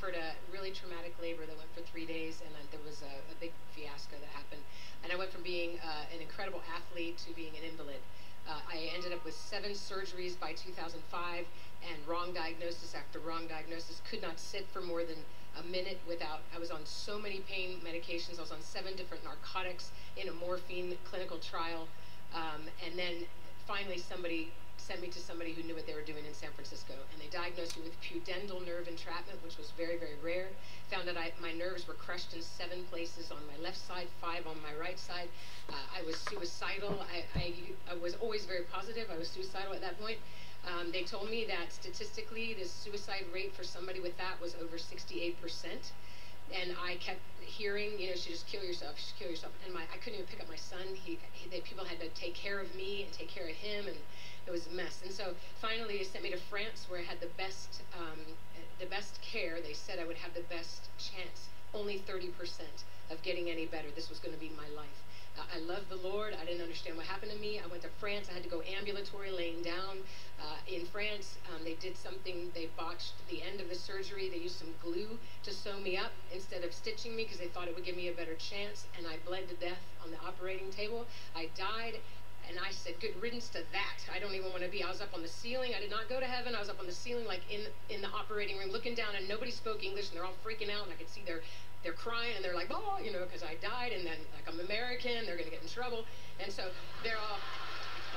suffered a really traumatic labor that went for 3 days, and there was a big fiasco that happened. And I went from being an incredible athlete to being an invalid. I ended up with 7 surgeries by 2005, and wrong diagnosis after wrong diagnosis. Could not sit for more than a minute without, I was on so many pain medications. I was on 7 different narcotics in a morphine clinical trial. And then finally somebody sent me to somebody who knew what they were doing in San Francisco, and they diagnosed me with pudendal nerve entrapment, which was very, very rare. Found that my nerves were crushed in 7 places on my left side, 5 on my right side. I was suicidal. I was always very positive. I was suicidal at that point. They told me that statistically the suicide rate for somebody with that was over 68%. And I kept hearing, you know, she just kill yourself, just kill yourself. And I couldn't even pick up my son. People had to take care of me and take care of him, and it was a mess. And so finally they sent me to France, where I had the best care. They said I would have the best chance, only 30% of getting any better. This was going to be my life. I love the Lord. I didn't understand what happened to me. I went to France. I had to go ambulatory, laying down. In France, they did something. They botched the end of the surgery. They used some glue to sew me up instead of stitching me, because they thought it would give me a better chance. And I bled to death on the operating table. I died. And I said, good riddance to that. I don't even want to be. I was up on the ceiling. I did not go to heaven. I was up on the ceiling, like in the operating room, looking down, and nobody spoke English, and they're all freaking out. And I could see they're crying, and they're like, oh, you know, because I died, and then, like, I'm American, they're going to get in trouble. And so they're all,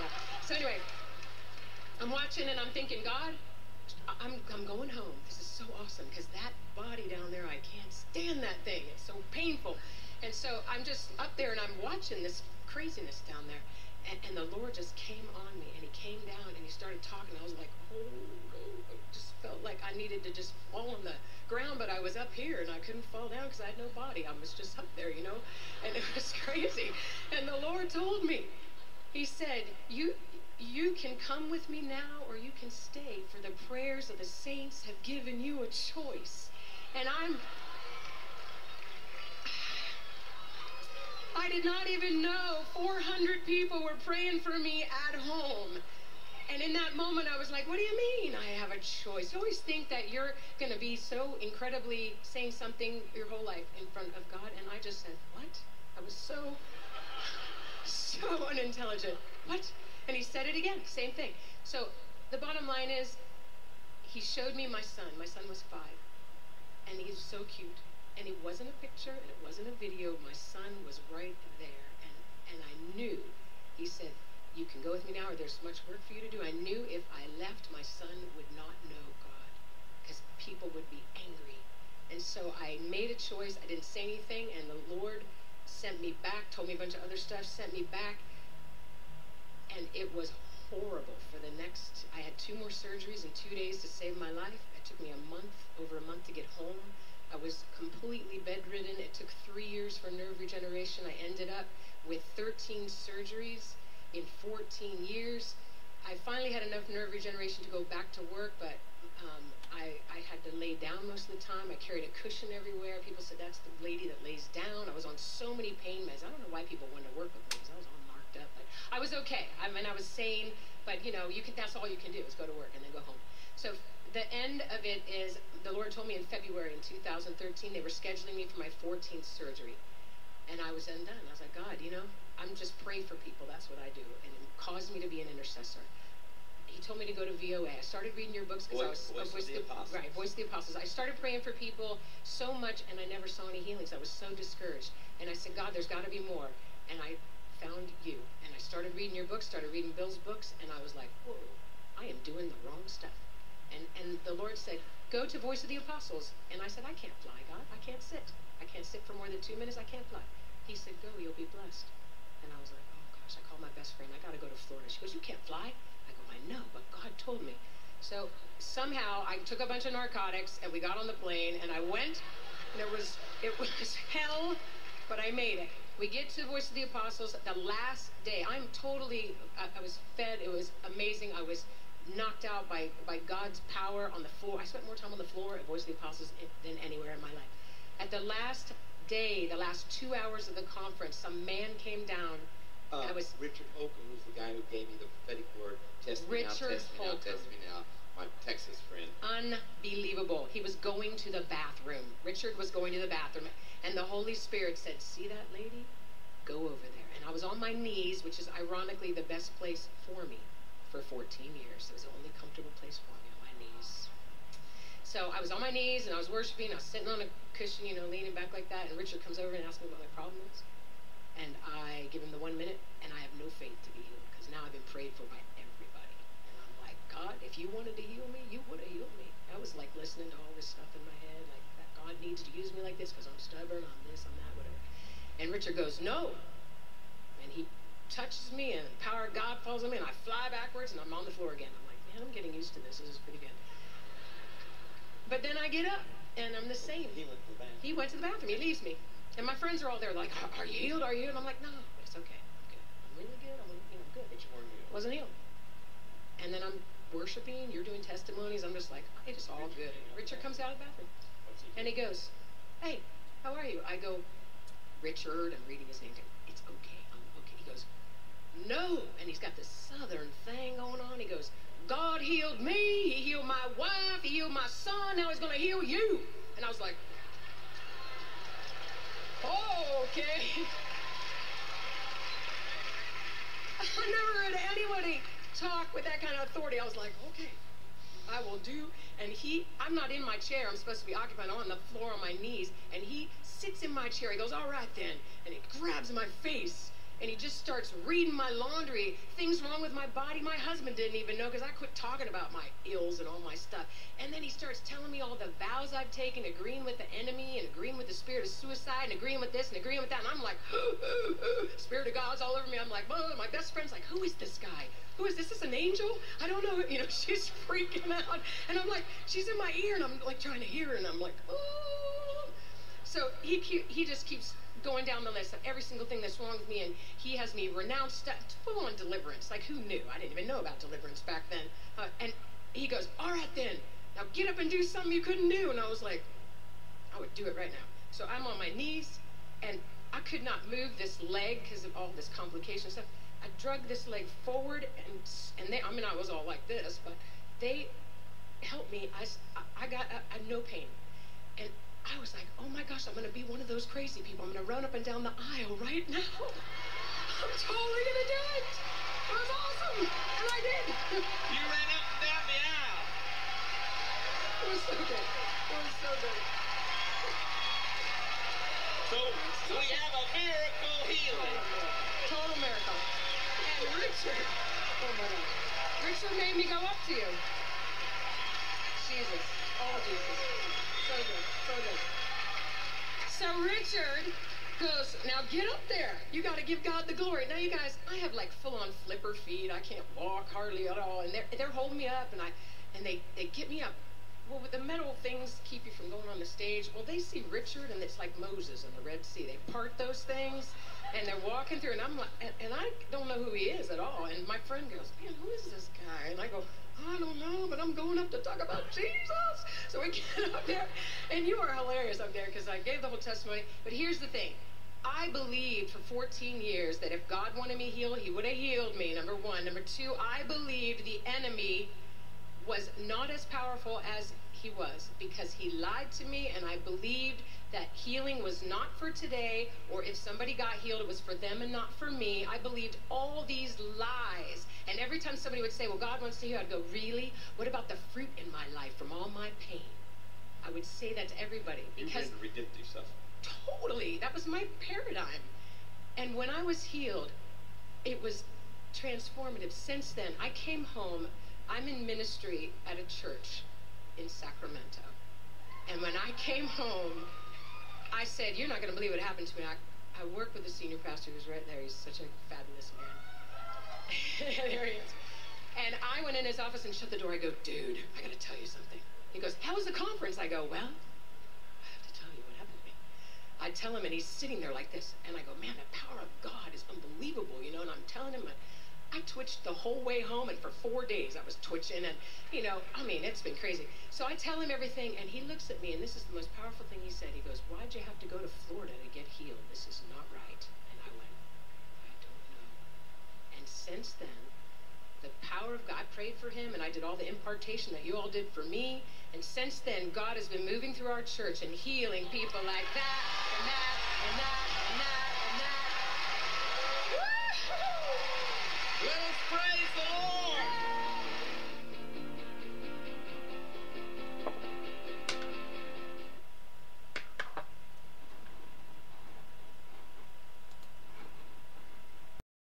yeah. So anyway, I'm watching, and I'm thinking, God, I'm going home. This is so awesome, because that body down there, I can't stand that thing. It's so painful. And so I'm just up there, and I'm watching this craziness down there. And the Lord just came on me, and he came down, and he started talking. I was like, oh, I just felt like I needed to just fall on the ground, but I was up here, and I couldn't fall down because I had no body. I was just up there, you know, and it was crazy. And the Lord told me, he said, you can come with me now, or you can stay, for the prayers of the saints have given you a choice. And I did not even know 400 people were praying for me at home. And in that moment, I was like, what do you mean I have a choice? You always think that you're going to be so incredibly saying something your whole life in front of God. And I just said, what? I was so unintelligent. What? And he said it again, same thing. So the bottom line is, he showed me my son. My son was 5. And he's so cute. And it wasn't a picture, and it wasn't a video. My son was right there, and I knew. He said, you can go with me now, or there's much work for you to do. I knew if I left, my son would not know God, because people would be angry. And so I made a choice. I didn't say anything, and the Lord sent me back, told me a bunch of other stuff, sent me back, and it was horrible. For the next, I had 2 more surgeries in 2 days to save my life. It took me over a month to get home. I was completely bedridden. It took 3 years for nerve regeneration. I ended up with 13 surgeries in 14 years. I finally had enough nerve regeneration to go back to work, but I had to lay down most of the time. I carried a cushion everywhere. People said, that's the lady that lays down. I was on so many pain meds. I don't know why people wanted to work with me, because I was all marked up. But I was okay. I mean, I was sane, but, you know, that's all you can do is go to work and then go home. So the end of it is, the Lord told me in February in 2013, they were scheduling me for my 14th surgery. And I was undone. I was like, God, you know, I'm just pray for people. That's what I do. And it caused me to be an intercessor. He told me to go to VOA. I started reading your books because I was Voice of the Apostles. Right, Voice of the Apostles. I started praying for people so much, and I never saw any healings. I was so discouraged. And I said, God, there's got to be more. And I found you. And I started reading your books, started reading Bill's books, and I was like, whoa, I am doing the wrong stuff. And the Lord said, go to Voice of the Apostles. And I said, I can't fly, God. I can't sit. I can't sit for more than 2 minutes. I can't fly. He said, go, you'll be blessed. And I was like, oh, gosh, I called my best friend. I got to go to Florida. She goes, you can't fly? I go, I know, but God told me. So somehow I took a bunch of narcotics, and we got on the plane, and I went. And it was hell, but I made it. We get to the Voice of the Apostles the last day. I was fed. It was amazing. I was knocked out by God's power on the floor. I spent more time on the floor at Voice of the Apostles than anywhere in my life. At the last day, the last 2 hours of the conference, some man came down. Richard Holcomb, who's the guy who gave me the prophetic word, test me now, test me now, test me now. My Texas friend. Unbelievable. He was going to the bathroom. Richard was going to the bathroom, and the Holy Spirit said, see that lady? Go over there. And I was on my knees, which is ironically the best place for me for 14 years. It was the only comfortable place for me, on my knees. So I was on my knees, and I was worshiping. I was sitting on a cushion, you know, leaning back like that, and Richard comes over and asks me what my problem is. And I give him the 1 minute, and I have no faith to be healed, because now I've been prayed for by everybody. And I'm like, God, if you wanted to heal me, you would have healed me. I was like listening to all this stuff in my head, like that God needs to use me like this because I'm stubborn, I'm this, I'm that, whatever. And Richard goes, no. And he touches me, and the power of God falls on me, and I fly backwards, and I'm on the floor again. I'm like, man, I'm getting used to this. This is pretty good. But then I get up, and I'm the same. He went to the bathroom. He went to the bathroom. He leaves me. And my friends are all there like, are you healed? Are you healed? And I'm like, no, it's okay. I'm good. I'm really good. I'm good. But you weren't healed. Wasn't healed. And then I'm worshiping. You're doing testimonies. I'm just like, it's all good. Richard comes out of the bathroom. And he goes, hey, how are you? I go, Richard. I'm reading his name. It's okay. I'm okay. He goes, no. And he's got this southern thing going on. He goes, God healed me. He healed my wife. He healed my son. Now he's going to heal you. And I was like, oh, okay. I never heard anybody talk with that kind of authority. I was like, okay, I will do. And I'm not in my chair. I'm supposed to be occupied on the floor on my knees. And he sits in my chair. He goes, all right then. And he grabs my face. And he just starts reading my laundry, things wrong with my body. My husband didn't even know because I quit talking about my ills and all my stuff. And then he starts telling me all the vows I've taken, agreeing with the enemy and agreeing with the spirit of suicide and agreeing with this and agreeing with that. And I'm like, Spirit of God's all over me. I'm like, oh, my best friend's like, who is this guy? Who is this? Is this an angel? I don't know. You know, she's freaking out. And I'm like, she's in my ear. And I'm like trying to hear her. And I'm like, oh. So he just keeps going down the list of every single thing that's wrong with me, and he has me renounced, full on deliverance. Like, who knew? I didn't even know about deliverance back then. And he goes, all right then, now get up and do something you couldn't do. And I was like, I would do it right now. So I'm on my knees, and I could not move this leg because of all this complication stuff. I drug this leg forward, and they, I mean, I was all like this, but they helped me. I had no pain. And I was like, oh my gosh, I'm going to be one of those crazy people. I'm going to run up and down the aisle right now. I'm totally going to do it. It was awesome. And I did. You ran up and down the aisle. It was so good. It was so good. So we have a miracle healing. Total miracle. And Richard, oh my God. Richard made me go up to you. Jesus. Oh, Jesus. So good, so good. So Richard goes, now get up there. You got to give God the glory. Now, you guys, I have like full-on flipper feet. I can't walk hardly at all. And they're holding me up, and they get me up. Well, with the metal things keep you from going on the stage. Well, they see Richard, and it's like Moses in the Red Sea. They part those things, and they're walking through, and I'm like, and I don't know who he is at all. And my friend goes, man, who is this guy? And I go, I don't know, but I'm going up to talk about Jesus. So we get up there, and you are hilarious up there because I gave the whole testimony. But here's the thing. I believed for 14 years that if God wanted me healed, he would have healed me, number one. Number two, I believed the enemy was not as powerful as he was because he lied to me, and I believed that healing was not for today, or if somebody got healed, it was for them and not for me. I believed all these lies. And every time somebody would say, well, God wants to heal, I'd go, really? What about the fruit in my life from all my pain? I would say that to everybody. Because you did redemptive stuff. Totally. That was my paradigm. And when I was healed, it was transformative. Since then, I came home. I'm in ministry at a church in Sacramento. And when I came home, I said, you're not going to believe what happened to me. I work with the senior pastor who's right there. He's such a fabulous man. There he is. And I went in his office and shut the door. I go, dude, I got to tell you something. He goes, how was the conference? I go, well, I have to tell you what happened to me. I tell him, and he's sitting there like this. And I go, man, the power of God is unbelievable, you know. And I'm telling him, I twitched the whole way home, and for 4 days I was twitching. And, you know, I mean, it's been crazy. So I tell him everything, and he looks at me, and this is the most powerful thing he said. He goes, why'd you have to go to Florida to get healed? This is not right. And I went, I don't know. And since then, the power of God. I prayed for him, and I did all the impartation that you all did for me. And since then, God has been moving through our church and healing people like that.